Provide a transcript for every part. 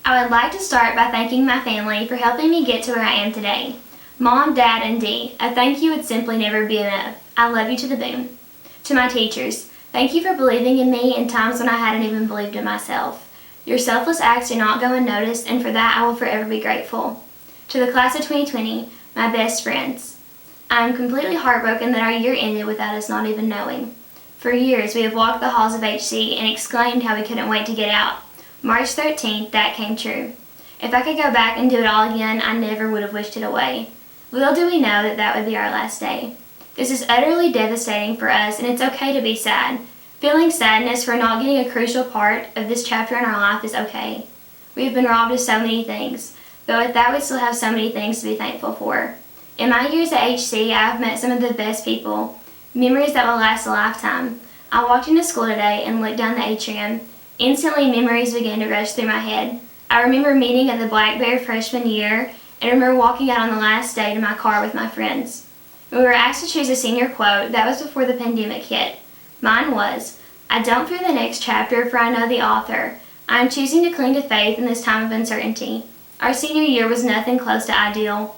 I would like to start by thanking my family for helping me get to where I am today. Mom, Dad, and Dee, a thank you would simply never be enough. I love you to the moon. To my teachers, thank you for believing in me in times when I hadn't even believed in myself. Your selfless acts do not go unnoticed, and for that I will forever be grateful. To the class of 2020, my best friends, I am completely heartbroken that our year ended without us not even knowing. For years, we have walked the halls of HC and exclaimed how we couldn't wait to get out. March 13th, that came true. If I could go back and do it all again, I never would have wished it away. Little do we know that that would be our last day. This is utterly devastating for us, and it's okay to be sad. Feeling sadness for not getting a crucial part of this chapter in our life is okay. We have been robbed of so many things, but with that we still have so many things to be thankful for. In my years at HC, I have met some of the best people, memories that will last a lifetime. I walked into school today and looked down the atrium. Instantly, memories began to rush through my head. I remember meeting at the Black Bear freshman year and remember walking out on the last day to my car with my friends. When we were asked to choose a senior quote, that was before the pandemic hit. Mine was, "I don't fear the next chapter, for I know the author. I am choosing to cling to faith in this time of uncertainty." Our senior year was nothing close to ideal,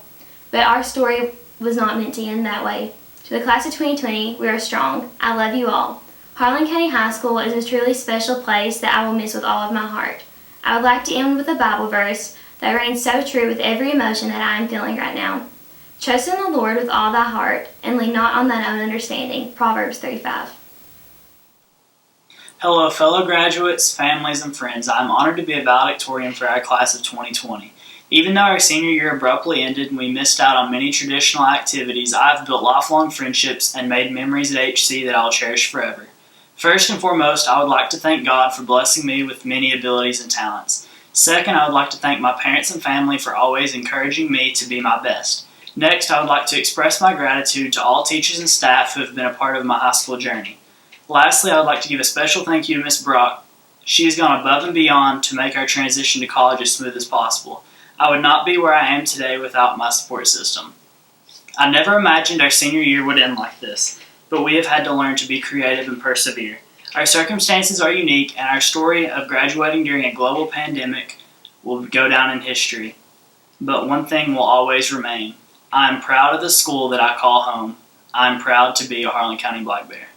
but our story was not meant to end that way. To the class of 2020, we are strong. I love you all. Harlan County High School is a truly special place that I will miss with all of my heart. I would like to end with a Bible verse that reigns so true with every emotion that I am feeling right now. Trust in the Lord with all thy heart, and lean not on thine own understanding. Proverbs 3:5. Hello, fellow graduates, families, and friends. I am honored to be a valedictorian for our class of 2020. Even though our senior year abruptly ended and we missed out on many traditional activities, I have built lifelong friendships and made memories at HC that I'll cherish forever. First and foremost, I would like to thank God for blessing me with many abilities and talents. Second, I would like to thank my parents and family for always encouraging me to be my best. Next, I would like to express my gratitude to all teachers and staff who have been a part of my high school journey. Lastly, I would like to give a special thank you to Ms. Brock. She has gone above and beyond to make our transition to college as smooth as possible. I would not be where I am today without my support system. I never imagined our senior year would end like this, but we have had to learn to be creative and persevere. Our circumstances are unique, and our story of graduating during a global pandemic will go down in history. But one thing will always remain. I am proud of the school that I call home. I am proud to be a Harlan County Black Bear.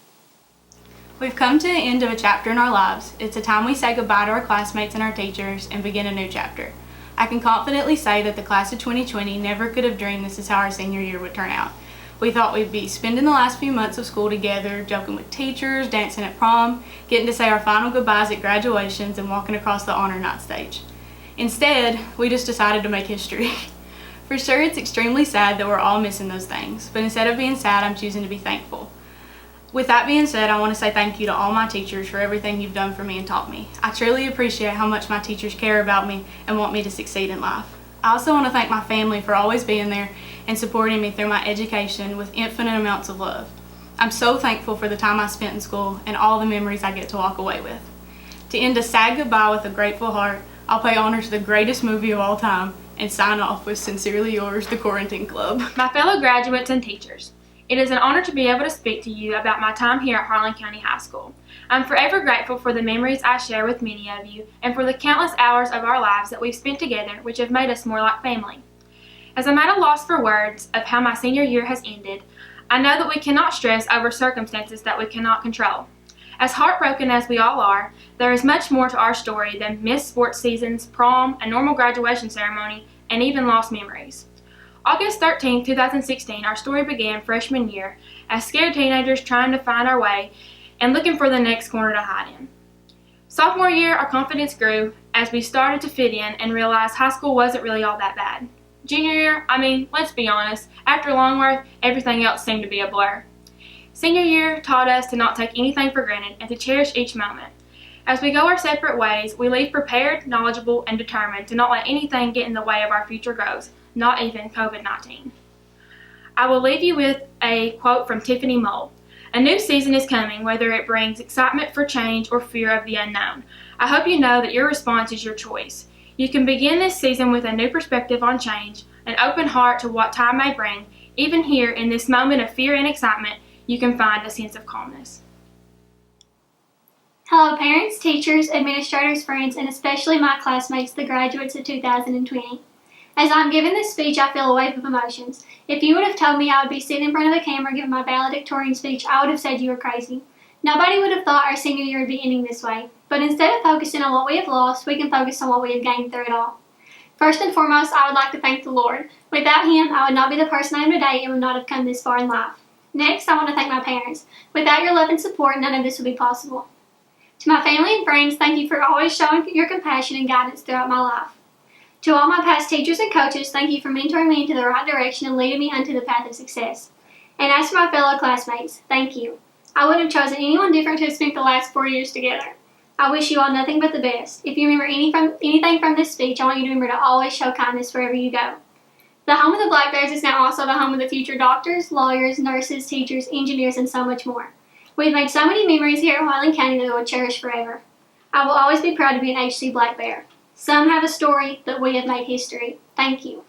We've come to the end of a chapter in our lives. It's a time we say goodbye to our classmates and our teachers and begin a new chapter. I can confidently say that the class of 2020 never could have dreamed this is how our senior year would turn out. We thought we'd be spending the last few months of school together, joking with teachers, dancing at prom, getting to say our final goodbyes at graduations, and walking across the honor night stage. Instead, we just decided to make history. For sure, it's extremely sad that we're all missing those things, but instead of being sad, I'm choosing to be thankful. With that being said, I want to say thank you to all my teachers for everything you've done for me and taught me. I truly appreciate how much my teachers care about me and want me to succeed in life. I also want to thank my family for always being there and supporting me through my education with infinite amounts of love. I'm so thankful for the time I spent in school and all the memories I get to walk away with. To end a sad goodbye with a grateful heart, I'll pay honor to the greatest movie of all time and sign off with Sincerely Yours, The Quarantine Club. My fellow graduates and teachers, it is an honor to be able to speak to you about my time here at Harlan County High School. I'm forever grateful for the memories I share with many of you and for the countless hours of our lives that we've spent together, which have made us more like family. As I'm at a loss for words of how my senior year has ended, I know that we cannot stress over circumstances that we cannot control. As heartbroken as we all are, there is much more to our story than missed sports seasons, prom, a normal graduation ceremony, and even lost memories. August 13, 2016, our story began freshman year as scared teenagers trying to find our way and looking for the next corner to hide in. Sophomore year, our confidence grew as we started to fit in and realized high school wasn't really all that bad. Junior year, let's be honest, after Longworth, everything else seemed to be a blur. Senior year taught us to not take anything for granted and to cherish each moment. As we go our separate ways, we leave prepared, knowledgeable, and determined to not let anything get in the way of our future goals, not even COVID-19. I will leave you with a quote from Tiffany Mole. A new season is coming, whether it brings excitement for change or fear of the unknown. I hope you know that your response is your choice. You can begin this season with a new perspective on change, an open heart to what time may bring. Even here, in this moment of fear and excitement, you can find a sense of calmness. Hello parents, teachers, administrators, friends, and especially my classmates, the graduates of 2020. As I'm giving this speech, I feel a wave of emotions. If you would have told me I would be sitting in front of a camera giving my valedictorian speech, I would have said you were crazy. Nobody would have thought our senior year would be ending this way. But instead of focusing on what we have lost, we can focus on what we have gained through it all. First and foremost, I would like to thank the Lord. Without Him, I would not be the person I am today and would not have come this far in life. Next, I want to thank my parents. Without your love and support, none of this would be possible. To my family and friends, thank you for always showing your compassion and guidance throughout my life. To all my past teachers and coaches, thank you for mentoring me into the right direction and leading me unto the path of success. And as for my fellow classmates, thank you. I wouldn't have chosen anyone different to have spent the last 4 years together. I wish you all nothing but the best. If you remember anything from this speech, I want you to remember to always show kindness wherever you go. The home of the Black Bears is now also the home of the future doctors, lawyers, nurses, teachers, engineers, and so much more. We've made so many memories here at Harlan County that we will cherish forever. I will always be proud to be an HC Black Bear. Some have a story, but we have made history. Thank you.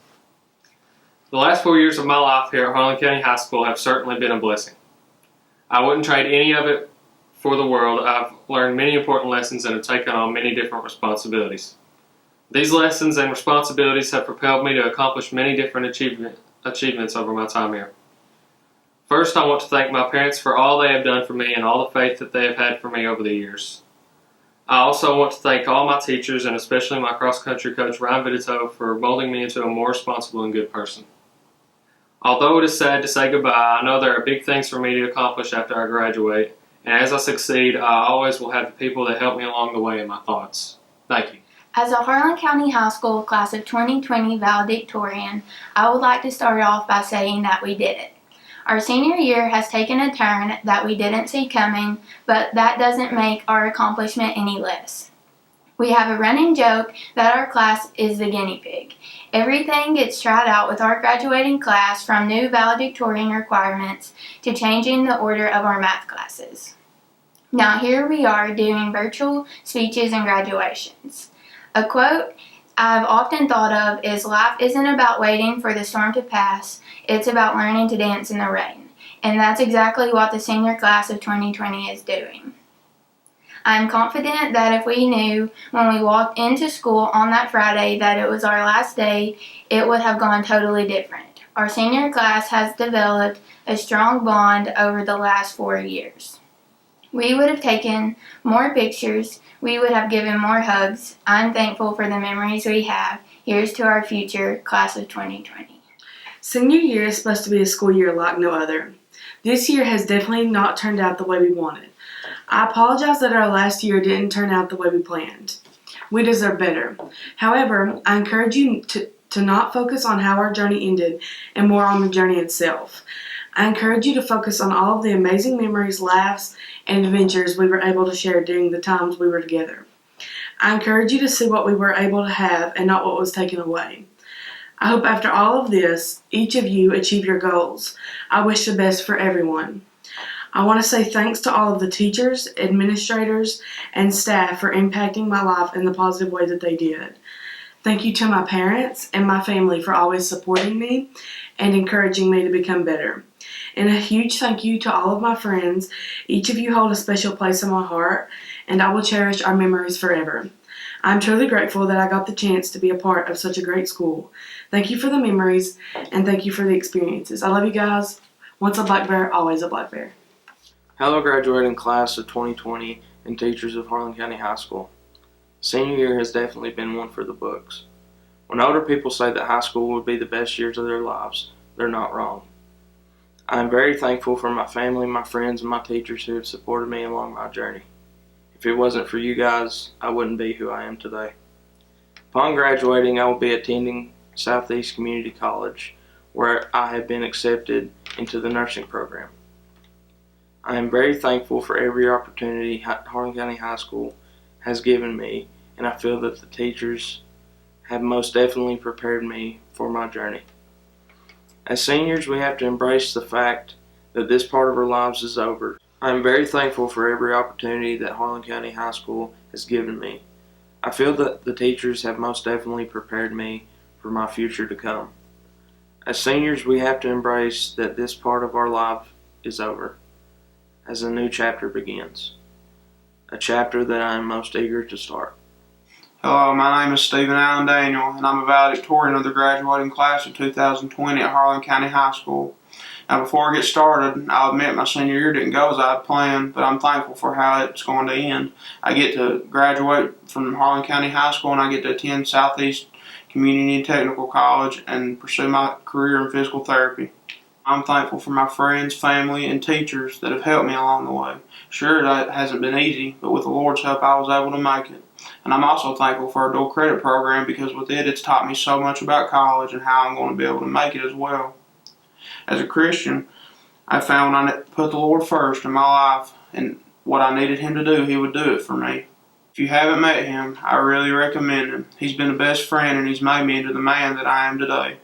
The last 4 years of my life here at Harlan County High School have certainly been a blessing. I wouldn't trade any of it for the world. I've learned many important lessons and have taken on many different responsibilities. These lessons and responsibilities have propelled me to accomplish many different achievements over my time here. First, I want to thank my parents for all they have done for me and all the faith that they have had for me over the years. I also want to thank all my teachers and especially my cross-country coach Ryan Vidito for molding me into a more responsible and good person. Although it is sad to say goodbye, I know there are big things for me to accomplish after I graduate, and as I succeed, I always will have the people that help me along the way in my thoughts. Thank you. As a Harlan County High School class of 2020 valedictorian, I would like to start off by saying that we did it. Our senior year has taken a turn that we didn't see coming, but that doesn't make our accomplishment any less. We have a running joke that our class is the guinea pig. Everything gets tried out with our graduating class, from new valedictorian requirements to changing the order of our math classes. Now here we are doing virtual speeches and graduations. A quote I've often thought of is, "Life isn't about waiting for the storm to pass, it's about learning to dance in the rain." And that's exactly what the senior class of 2020 is doing. I'm confident that if we knew when we walked into school on that Friday that it was our last day, it would have gone totally different. Our senior class has developed a strong bond over the last 4 years. We would have taken more pictures, we would have given more hugs. I'm thankful for the memories we have. Here's to our future class of 2020. Senior year is supposed to be a school year like no other. This year has definitely not turned out the way we wanted. I apologize that our last year didn't turn out the way we planned. We deserve better. However, I encourage you to not focus on how our journey ended and more on the journey itself. I encourage you to focus on all of the amazing memories, laughs, and adventures we were able to share during the times we were together. I encourage you to see what we were able to have and not what was taken away. I hope after all of this, each of you achieve your goals. I wish the best for everyone. I want to say thanks to all of the teachers, administrators, and staff for impacting my life in the positive way that they did. Thank you to my parents and my family for always supporting me and encouraging me to become better. And a huge thank you to all of my friends. Each of you hold a special place in my heart, and I will cherish our memories forever. I'm truly grateful that I got the chance to be a part of such a great school. Thank you for the memories, and thank you for the experiences. I love you guys. Once a Black Bear, always a Black Bear. Hello, graduating class of 2020 and teachers of Harlan County High School. Senior year has definitely been one for the books. When older people say that high school would be the best years of their lives, they're not wrong. I am very thankful for my family, my friends, and my teachers who have supported me along my journey. If it wasn't for you guys, I wouldn't be who I am today. Upon graduating, I will be attending Southeast Community College, where I have been accepted into the nursing program. I am very thankful for every opportunity Harlan County High School has given me, and I feel that the teachers have most definitely prepared me for my journey. As seniors, we have to embrace the fact that this part of our lives is over. I am very thankful for every opportunity that Harlan County High School has given me. I feel that the teachers have most definitely prepared me for my future to come. As seniors, we have to embrace that this part of our life is over, as a new chapter begins. a chapter that I am most eager to start. Hello, my name is Stephen Allen Daniel, and I'm a valedictorian of the graduating class of 2020 at Harlan County High School. Now, before I get started, I'll admit my senior year didn't go as I had planned, but I'm thankful for how it's going to end. I get to graduate from Harlan County High School, and I get to attend Southeast Community and Technical College and pursue my career in physical therapy. I'm thankful for my friends, family, and teachers that have helped me along the way. Sure, that hasn't been easy, but with the Lord's help, I was able to make it. And I'm also thankful for our dual credit program because with it, it's taught me so much about college and how I'm going to be able to make it as well. As a Christian, I found when I put the Lord first in my life and what I needed Him to do, He would do it for me. If you haven't met Him, I really recommend Him. He's been a best friend and He's made me into the man that I am today.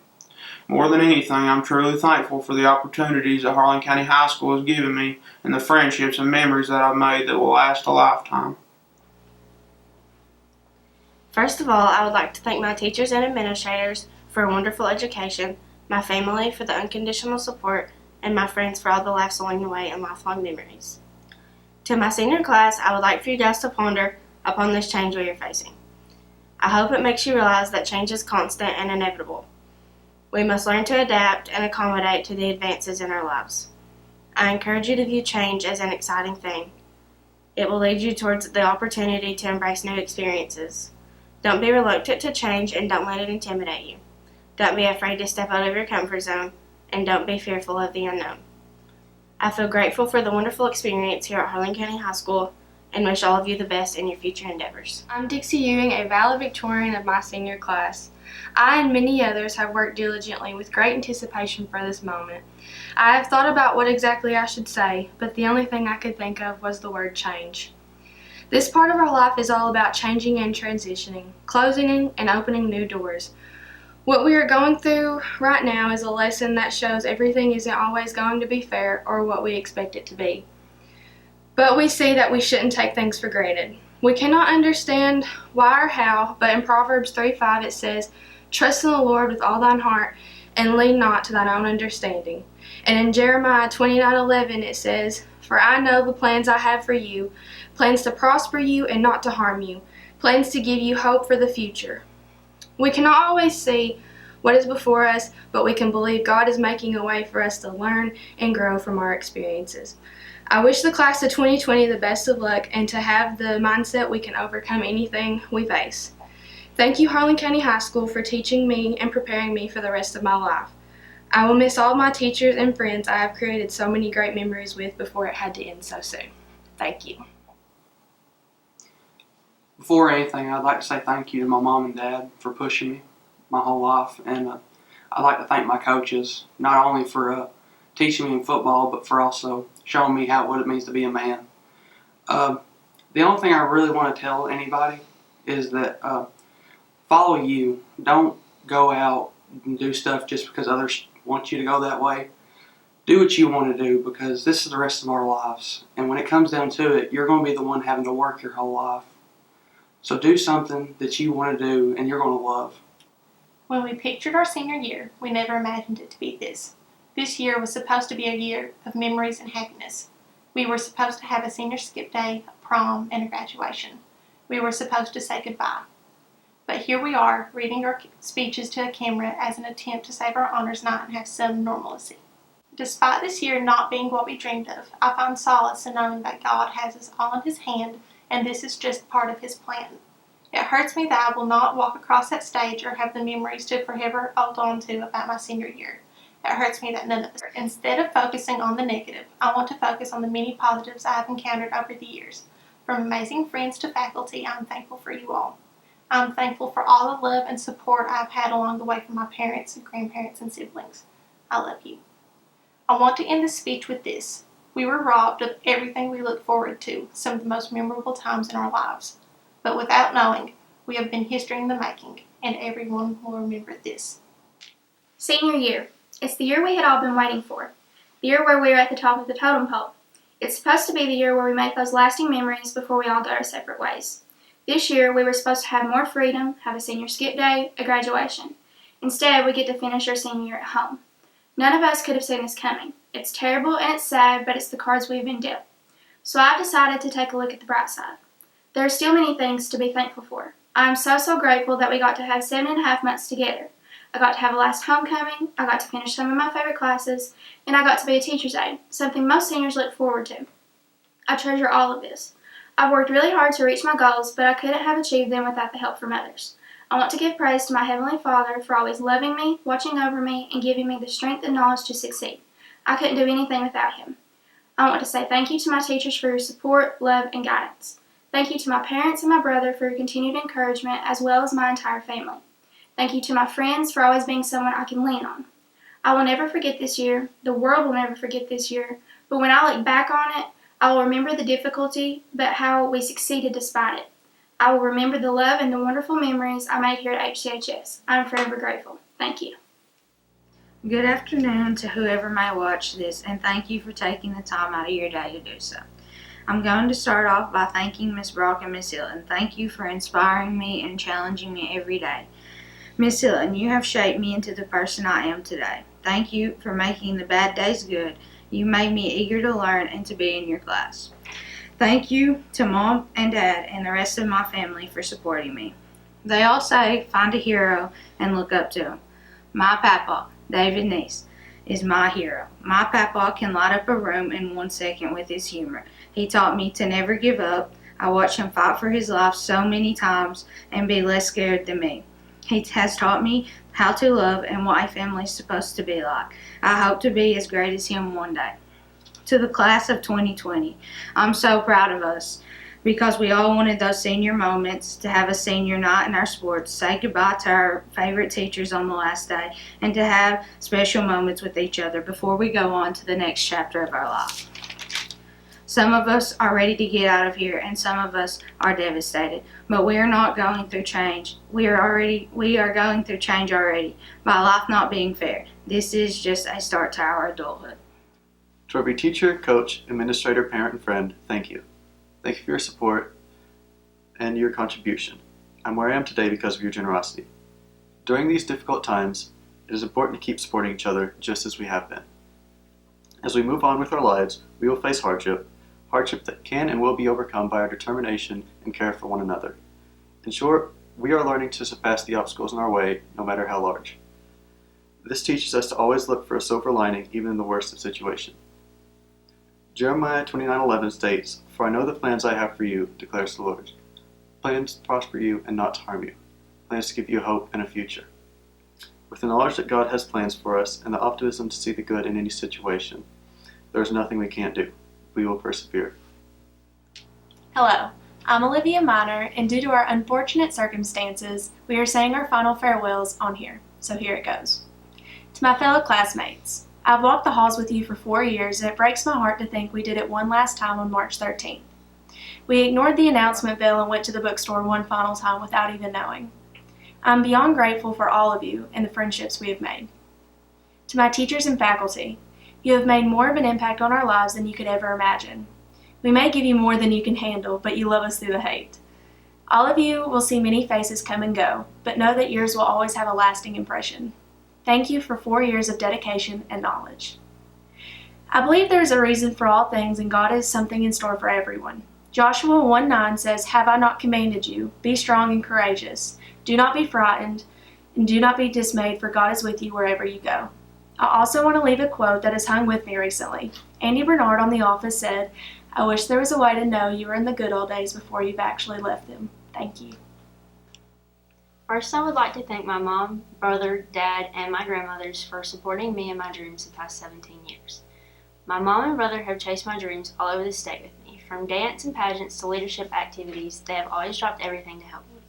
More than anything, I'm truly thankful for the opportunities that Harlan County High School has given me and the friendships and memories that I've made that will last a lifetime. First of all, I would like to thank my teachers and administrators for a wonderful education, my family for the unconditional support, and my friends for all the laughs along the way and lifelong memories. To my senior class, I would like for you guys to ponder upon this change we are facing. I hope it makes you realize that change is constant and inevitable. We must learn to adapt and accommodate to the advances in our lives. I encourage you to view change as an exciting thing. It will lead you towards the opportunity to embrace new experiences. Don't be reluctant to change and don't let it intimidate you. Don't be afraid to step out of your comfort zone and don't be fearful of the unknown. I feel grateful for the wonderful experience here at Harlan County High School and wish all of you the best in your future endeavors. I'm Dixie Ewing, a valedictorian of my senior class. I and many others have worked diligently with great anticipation for this moment. I have thought about what exactly I should say, but the only thing I could think of was the word change. This part of our life is all about changing and transitioning, closing and opening new doors. What we are going through right now is a lesson that shows everything isn't always going to be fair or what we expect it to be. But we see that we shouldn't take things for granted. We cannot understand why or how, but in Proverbs 3:5 it says, "Trust in the Lord with all thine heart, and lean not to thine own understanding." And in Jeremiah 29:11 it says, "For I know the plans I have for you, plans to prosper you and not to harm you, plans to give you hope for the future." We cannot always see what is before us, but we can believe God is making a way for us to learn and grow from our experiences. I wish the class of 2020 the best of luck and to have the mindset we can overcome anything we face. Thank you, Harlan County High School, for teaching me and preparing me for the rest of my life. I will miss all my teachers and friends I have created so many great memories with before it had to end so soon. Thank you. Before anything, I'd like to say thank you to my mom and dad for pushing me my whole life, and I'd like to thank my coaches, not only for teaching me in football, but for also showing me what it means to be a man. The only thing I really want to tell anybody is that follow you. Don't go out and do stuff just because others want you to go that way. Do what you want to do, because this is the rest of our lives, and when it comes down to it, you're going to be the one having to work your whole life. So do something that you want to do and you're going to love. When we pictured our senior year, we never imagined it to be this. This year was supposed to be a year of memories and happiness. We were supposed to have a senior skip day, a prom, and a graduation. We were supposed to say goodbye. But here we are, reading our speeches to a camera as an attempt to save our honors night and have some normalcy. Despite this year not being what we dreamed of, I find solace in knowing that God has us all in His hand, and this is just part of His plan. It hurts me that I will not walk across that stage or have the memories to forever hold on to about my senior year. It hurts me that none of us. Instead of focusing on the negative, I want to focus on the many positives I have encountered over the years. From amazing friends to faculty, I'm thankful for you all. I'm thankful for all the love and support I've had along the way from my parents and grandparents and siblings. I love you. I want to end this speech with this. We were robbed of everything we look forward to, some of the most memorable times in our lives. But without knowing, we have been history in the making, and everyone will remember this. Senior year. It's the year we had all been waiting for. The year where we are at the top of the totem pole. It's supposed to be the year where we make those lasting memories before we all go our separate ways. This year, we were supposed to have more freedom, have a senior skip day, a graduation. Instead, we get to finish our senior year at home. None of us could have seen this coming. It's terrible and it's sad, but it's the cards we've been dealt. So I've decided to take a look at the bright side. There are still many things to be thankful for. I am so grateful that we got to have 7.5 months together. I got to have a last homecoming, I got to finish some of my favorite classes, and I got to be a teacher's aide, something most seniors look forward to. I treasure all of this. I've worked really hard to reach my goals, but I couldn't have achieved them without the help from others. I want to give praise to my Heavenly Father for always loving me, watching over me, and giving me the strength and knowledge to succeed. I couldn't do anything without Him. I want to say thank you to my teachers for your support, love, and guidance. Thank you to my parents and my brother for your continued encouragement, as well as my entire family. Thank you to my friends for always being someone I can lean on. I will never forget this year. The world will never forget this year. But when I look back on it, I will remember the difficulty, but how we succeeded despite it. I will remember the love and the wonderful memories I made here at HCHS. I am forever grateful. Thank you. Good afternoon to whoever may watch this, and thank you for taking the time out of your day to do so. I'm going to start off by thanking Miss Brock and Miss Hilton. Thank you for inspiring me and challenging me every day. Miss Hilton, you have shaped me into the person I am today. Thank you for making the bad days good. You made me eager to learn and to be in your class. Thank you to Mom and Dad and the rest of my family for supporting me. They all say, find a hero and look up to him. My papa, David Neese, is my hero. My papa can light up a room in 1 second with his humor. He taught me to never give up. I watched him fight for his life so many times and be less scared than me. He has taught me how to love and what a family is supposed to be like. I hope to be as great as him one day. To the class of 2020, I'm so proud of us because we all wanted those senior moments, to have a senior night in our sports, say goodbye to our favorite teachers on the last day, and to have special moments with each other before we go on to the next chapter of our life. Some of us are ready to get out of here, and some of us are devastated. But we are not going through change. We are going through change already by life not being fair. This is just a start to our adulthood. To every teacher, coach, administrator, parent, and friend, thank you. Thank you for your support and your contribution. I'm where I am today because of your generosity. During these difficult times, it is important to keep supporting each other just as we have been. As we move on with our lives, we will face hardship that can and will be overcome by our determination and care for one another. In short, we are learning to surpass the obstacles in our way, no matter how large. This teaches us to always look for a silver lining, even in the worst of situations. Jeremiah 29:11 states, "For I know the plans I have for you, declares the Lord. Plans to prosper you and not to harm you. Plans to give you hope and a future." With the knowledge that God has plans for us and the optimism to see the good in any situation, there is nothing we can't do. We will persevere. Hello, I'm Olivia Miner, and due to our unfortunate circumstances, we are saying our final farewells on here, so here it goes. To my fellow classmates, I've walked the halls with you for 4 years, and it breaks my heart to think we did it one last time on March 13th. We ignored the announcement bell and went to the bookstore one final time without even knowing. I'm beyond grateful for all of you and the friendships we have made. To my teachers and faculty, you have made more of an impact on our lives than you could ever imagine. We may give you more than you can handle, but you love us through the hate. All of you will see many faces come and go, but know that yours will always have a lasting impression. Thank you for 4 years of dedication and knowledge. I believe there is a reason for all things, and God has something in store for everyone. Joshua 1:9 says, "Have I not commanded you? Be strong and courageous. Do not be frightened, and do not be dismayed, for God is with you wherever you go." I also want to leave a quote that has hung with me recently. Andy Bernard on The Office said, "I wish there was a way to know you were in the good old days before you've actually left them." Thank you. First, I would like to thank my mom, brother, dad, and my grandmothers for supporting me in my dreams the past 17 years. My mom and brother have chased my dreams all over the state with me. From dance and pageants to leadership activities, they have always dropped everything to help me.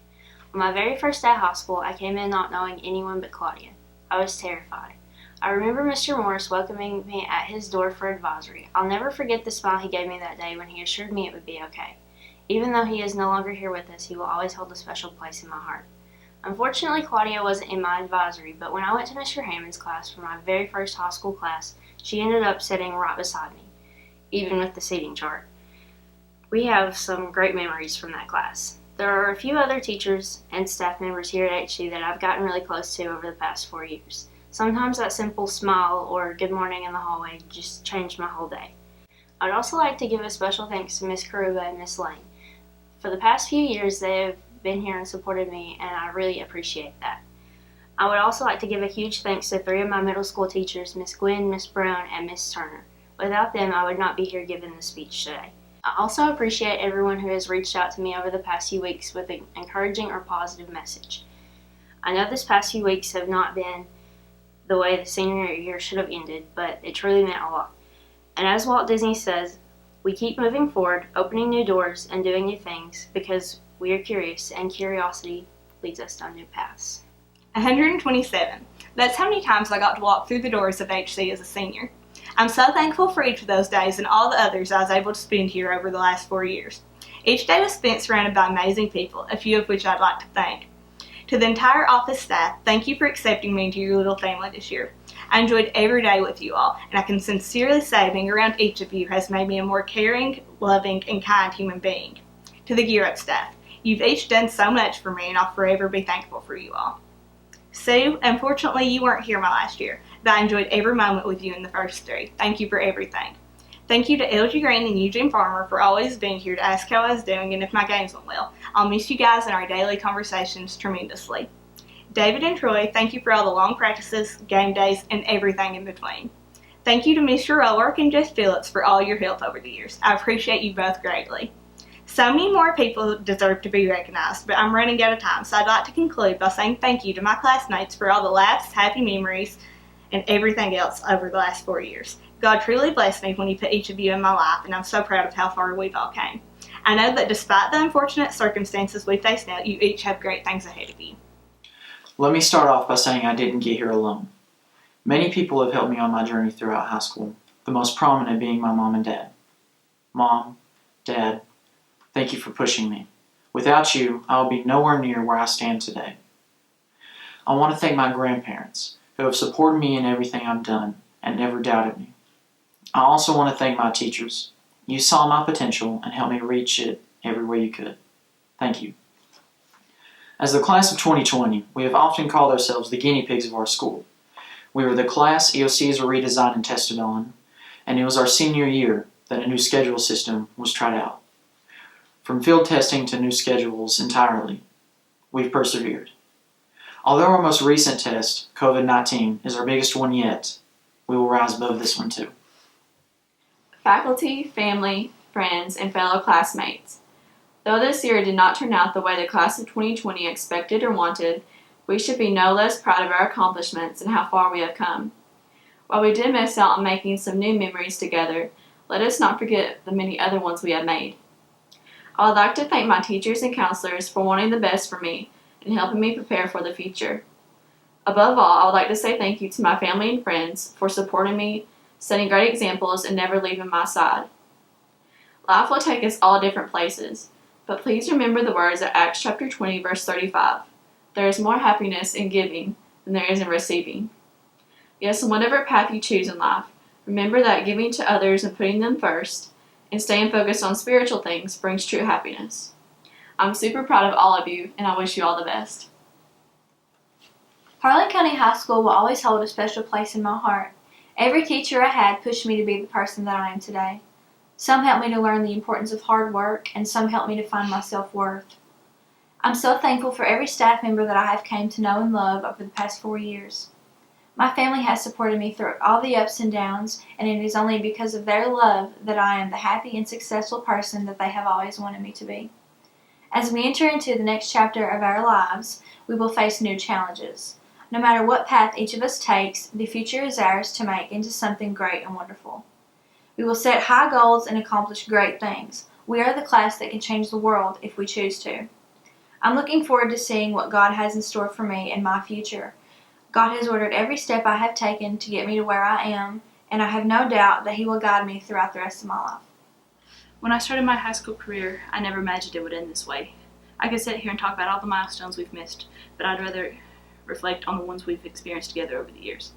On my very first day of high school, I came in not knowing anyone but Claudia. I was terrified. I remember Mr. Morris welcoming me at his door for advisory. I'll never forget the smile he gave me that day when he assured me it would be okay. Even though he is no longer here with us, he will always hold a special place in my heart. Unfortunately, Claudia wasn't in my advisory, but when I went to Mr. Hammond's class for my very first high school class, she ended up sitting right beside me, even with the seating chart. We have some great memories from that class. There are a few other teachers and staff members here at HC that I've gotten really close to over the past 4 years. Sometimes that simple smile or good morning in the hallway just changed my whole day. I would also like to give a special thanks to Miss Karuba and Miss Lane. For the past few years, they have been here and supported me, and I really appreciate that. I would also like to give a huge thanks to 3 of my middle school teachers, Miss Gwen, Miss Brown, and Miss Turner. Without them, I would not be here giving the speech today. I also appreciate everyone who has reached out to me over the past few weeks with an encouraging or positive message. I know this past few weeks have not been the way the senior year should have ended, but it truly meant a lot. And as Walt Disney says, we keep moving forward, opening new doors, and doing new things because we are curious, and curiosity leads us down new paths. 127. That's how many times I got to walk through the doors of HC as a senior. I'm so thankful for each of those days and all the others I was able to spend here over the last 4 years. Each day was spent surrounded by amazing people, a few of which I'd like to thank. To the entire office staff, thank you for accepting me into your little family this year. I enjoyed every day with you all, and I can sincerely say being around each of you has made me a more caring, loving, and kind human being. To the Gear Up staff, you've each done so much for me, and I'll forever be thankful for you all. Sue, unfortunately you weren't here my last year, but I enjoyed every moment with you in the first 3. Thank you for everything. Thank you to LG Green and Eugene Farmer for always being here to ask how I was doing and if my games went well. I'll miss you guys in our daily conversations tremendously. David and Troy, thank you for all the long practices, game days, and everything in between. Thank you to Mr. Rowark and Jeff Phillips for all your help over the years. I appreciate you both greatly. So many more people deserve to be recognized, but I'm running out of time, so I'd like to conclude by saying thank you to my classmates for all the laughs, happy memories, and everything else over the last 4 years. God truly blessed me when He put each of you in my life, and I'm so proud of how far we've all came. I know that despite the unfortunate circumstances we face now, you each have great things ahead of you. Let me start off by saying I didn't get here alone. Many people have helped me on my journey throughout high school, the most prominent being my mom and dad. Mom, Dad, thank you for pushing me. Without you, I would be nowhere near where I stand today. I want to thank my grandparents, who have supported me in everything I've done and never doubted me. I also want to thank my teachers. You saw my potential and helped me reach it everywhere you could. Thank you. As the class of 2020, we have often called ourselves the guinea pigs of our school. We were the class EOCs were redesigned and tested on, and it was our senior year that a new schedule system was tried out. From field testing to new schedules entirely, we've persevered. Although our most recent test, COVID-19, is our biggest one yet, we will rise above this one too. Faculty, family, friends, and fellow classmates. Though this year did not turn out the way the class of 2020 expected or wanted, we should be no less proud of our accomplishments and how far we have come. While we did miss out on making some new memories together, let us not forget the many other ones we have made. I would like to thank my teachers and counselors for wanting the best for me and helping me prepare for the future. Above all, I would like to say thank you to my family and friends for supporting me, setting great examples, and never leaving my side. Life will take us all different places, but please remember the words of Acts chapter 20, verse 35. There is more happiness in giving than there is in receiving. Yes, in whatever path you choose in life, remember that giving to others and putting them first, and staying focused on spiritual things brings true happiness. I'm super proud of all of you, and I wish you all the best. Harlan County High School will always hold a special place in my heart. Every teacher I had pushed me to be the person that I am today. Some helped me to learn the importance of hard work, and some helped me to find my self-worth. I'm so thankful for every staff member that I have come to know and love over the past 4 years. My family has supported me through all the ups and downs, and it is only because of their love that I am the happy and successful person that they have always wanted me to be. As we enter into the next chapter of our lives, we will face new challenges. No matter what path each of us takes, the future is ours to make into something great and wonderful. We will set high goals and accomplish great things. We are the class that can change the world if we choose to. I'm looking forward to seeing what God has in store for me in my future. God has ordered every step I have taken to get me to where I am, and I have no doubt that He will guide me throughout the rest of my life. When I started my high school career, I never imagined it would end this way. I could sit here and talk about all the milestones we've missed, but I'd rather reflect on the ones we've experienced together over the years.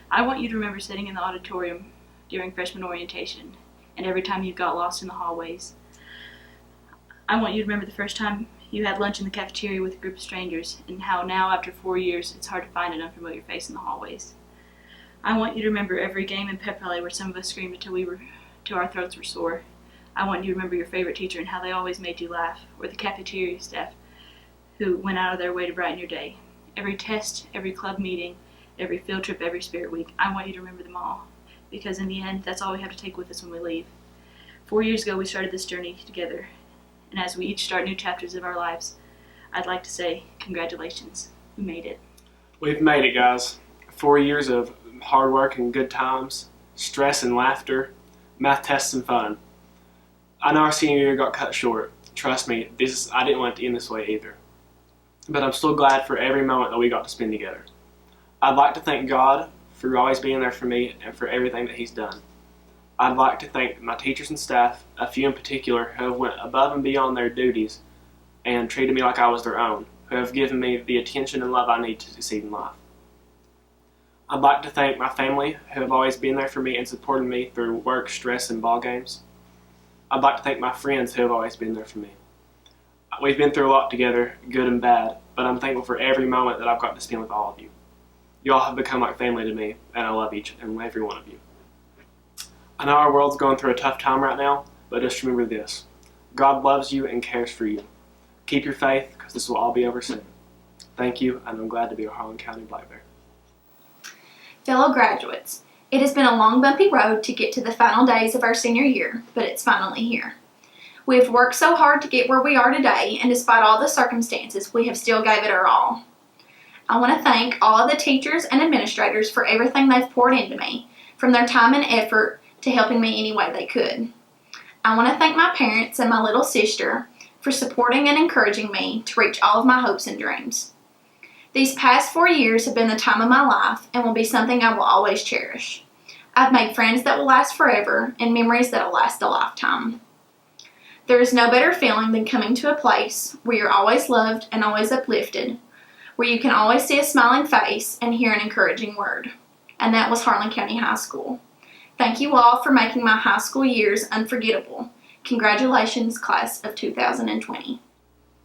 I want you to remember sitting in the auditorium during freshman orientation, and every time you got lost in the hallways. I want you to remember the first time you had lunch in the cafeteria with a group of strangers, and how now, after 4 years, it's hard to find an unfamiliar face in the hallways. I want you to remember every game in pep rally where some of us screamed until we were till our throats were sore. I want you to remember your favorite teacher and how they always made you laugh, or the cafeteria staff who went out of their way to brighten your day. Every test, every club meeting, every field trip, every spirit week, I want you to remember them all, because in the end, that's all we have to take with us when we leave. 4 years ago, we started this journey together, and as we each start new chapters of our lives, I'd like to say congratulations. We made it. We've made it, guys. 4 years of hard work and good times, stress and laughter, math tests and fun. I know our senior year got cut short. Trust me, I didn't want it to end this way either. But I'm still glad for every moment that we got to spend together. I'd like to thank God for always being there for me and for everything that He's done. I'd like to thank my teachers and staff, a few in particular, who have went above and beyond their duties and treated me like I was their own, who have given me the attention and love I need to succeed in life. I'd like to thank my family, who have always been there for me and supported me through work, stress, and ball games. I'd like to thank my friends who have always been there for me. We've been through a lot together, good and bad, but I'm thankful for every moment that I've got to spend with all of you. You all have become like family to me, and I love each and every one of you. I know our world's going through a tough time right now, but just remember this. God loves you and cares for you. Keep your faith, because this will all be over soon. Thank you, and I'm glad to be a Harlan County Black Bear. Fellow graduates, it has been a long, bumpy road to get to the final days of our senior year, but it's finally here. We have worked so hard to get where we are today, and despite all the circumstances, we have still gave it our all. I want to thank all of the teachers and administrators for everything they've poured into me, from their time and effort to helping me any way they could. I want to thank my parents and my little sister for supporting and encouraging me to reach all of my hopes and dreams. These past 4 years have been the time of my life and will be something I will always cherish. I've made friends that will last forever and memories that will last a lifetime. There is no better feeling than coming to a place where you're always loved and always uplifted, where you can always see a smiling face and hear an encouraging word. And that was Harlan County High School. Thank you all for making my high school years unforgettable. Congratulations, class of 2020.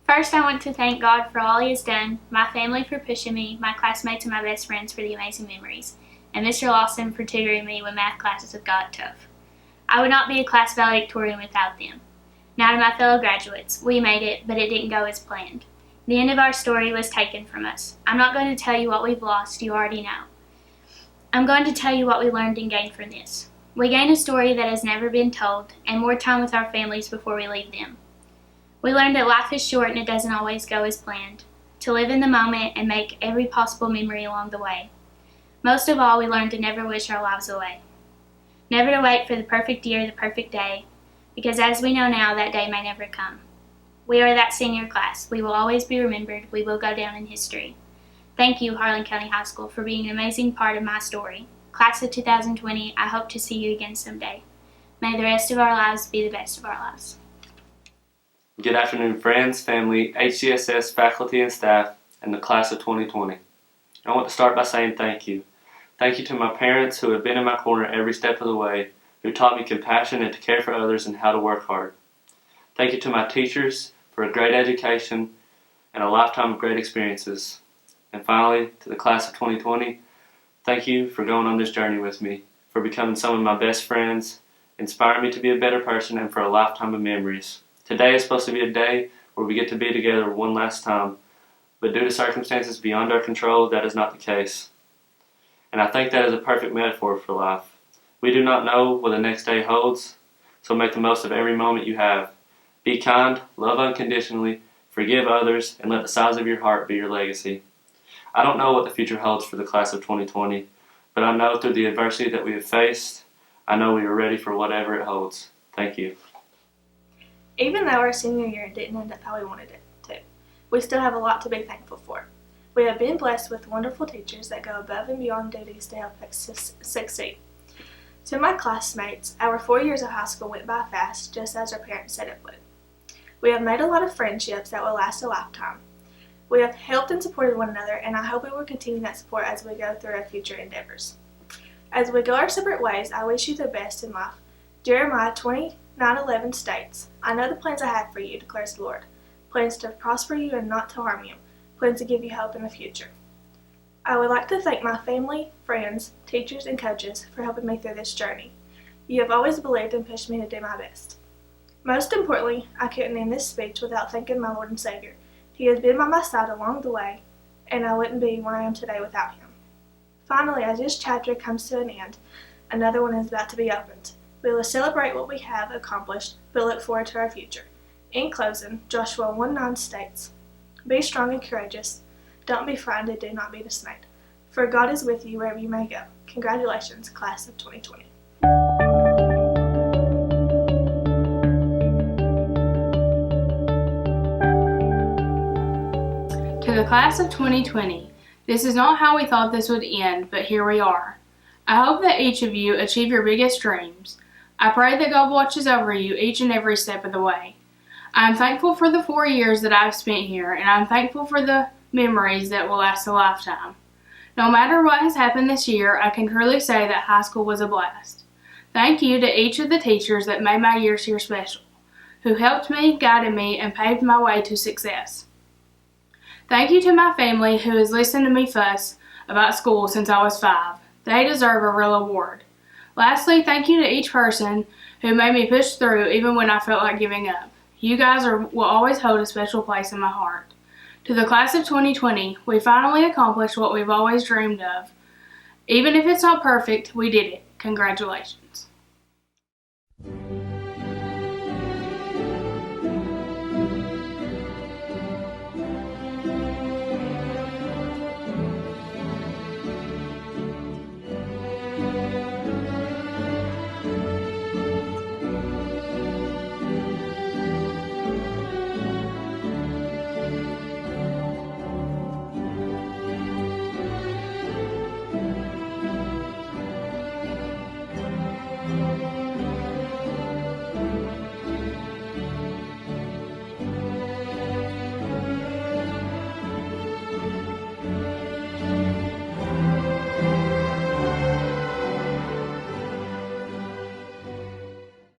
First, I want to thank God for all He has done, my family for pushing me, my classmates and my best friends for the amazing memories, and Mr. Lawson for tutoring me when math classes have got tough. I would not be a class valedictorian without them. Now to my fellow graduates, we made it, but it didn't go as planned. The end of our story was taken from us. I'm not going to tell you what we've lost, you already know. I'm going to tell you what we learned and gained from this. We gained a story that has never been told, and more time with our families before we leave them. We learned that life is short and it doesn't always go as planned, to live in the moment and make every possible memory along the way. Most of all, we learned to never wish our lives away. Never to wait for the perfect year, the perfect day, because as we know now, that day may never come. We are that senior class. We will always be remembered. We will go down in history. Thank you, Harlan County High School, for being an amazing part of my story. Class of 2020, I hope to see you again someday. May the rest of our lives be the best of our lives. Good afternoon, friends, family, HCHS faculty and staff, and the class of 2020. I want to start by saying thank you. Thank you to my parents who have been in my corner every step of the way, who taught me compassion and to care for others and how to work hard. Thank you to my teachers for a great education and a lifetime of great experiences. And finally, to the class of 2020, thank you for going on this journey with me, for becoming some of my best friends, inspiring me to be a better person, and for a lifetime of memories. Today is supposed to be a day where we get to be together one last time, but due to circumstances beyond our control, that is not the case. And I think that is a perfect metaphor for life. We do not know what the next day holds, so make the most of every moment you have. Be kind, love unconditionally, forgive others, and let the size of your heart be your legacy. I don't know what the future holds for the class of 2020, but I know through the adversity that we have faced, I know we are ready for whatever it holds. Thank you. Even though our senior year didn't end up how we wanted it to, we still have a lot to be thankful for. We have been blessed with wonderful teachers that go above and beyond duties to help us succeed. To my classmates, our 4 years of high school went by fast, just as our parents said it would. We have made a lot of friendships that will last a lifetime. We have helped and supported one another, and I hope we will continue that support as we go through our future endeavors. As we go our separate ways, I wish you the best in life. Jeremiah 29:11 states, I know the plans I have for you, declares the Lord. Plans to prosper you and not to harm you. Plans to give you hope in the future. I would like to thank my family, friends, teachers, and coaches for helping me through this journey. You have always believed and pushed me to do my best. Most importantly, I couldn't end this speech without thanking my Lord and Savior. He has been by my side along the way, and I wouldn't be where I am today without him. Finally, as this chapter comes to an end, another one is about to be opened. We will celebrate what we have accomplished, but look forward to our future. In closing, Joshua 1:9 states, "Be strong and courageous. Don't be frightened and do not be dismayed. For God is with you wherever you may go." Congratulations, class of 2020. To the class of 2020, this is not how we thought this would end, but here we are. I hope that each of you achieve your biggest dreams. I pray that God watches over you each and every step of the way. I am thankful for the 4 years that I've spent here, and I'm thankful for the memories that will last a lifetime. No matter what has happened this year, I can truly say that high school was a blast. Thank you to each of the teachers that made my years here special, who helped me, guided me, and paved my way to success. Thank you to my family who has listened to me fuss about school since I was 5. They deserve a real award. Lastly, thank you to each person who made me push through even when I felt like giving up. You guys will always hold a special place in my heart. To the class of 2020, we finally accomplished what we've always dreamed of. Even if it's not perfect, we did it. Congratulations.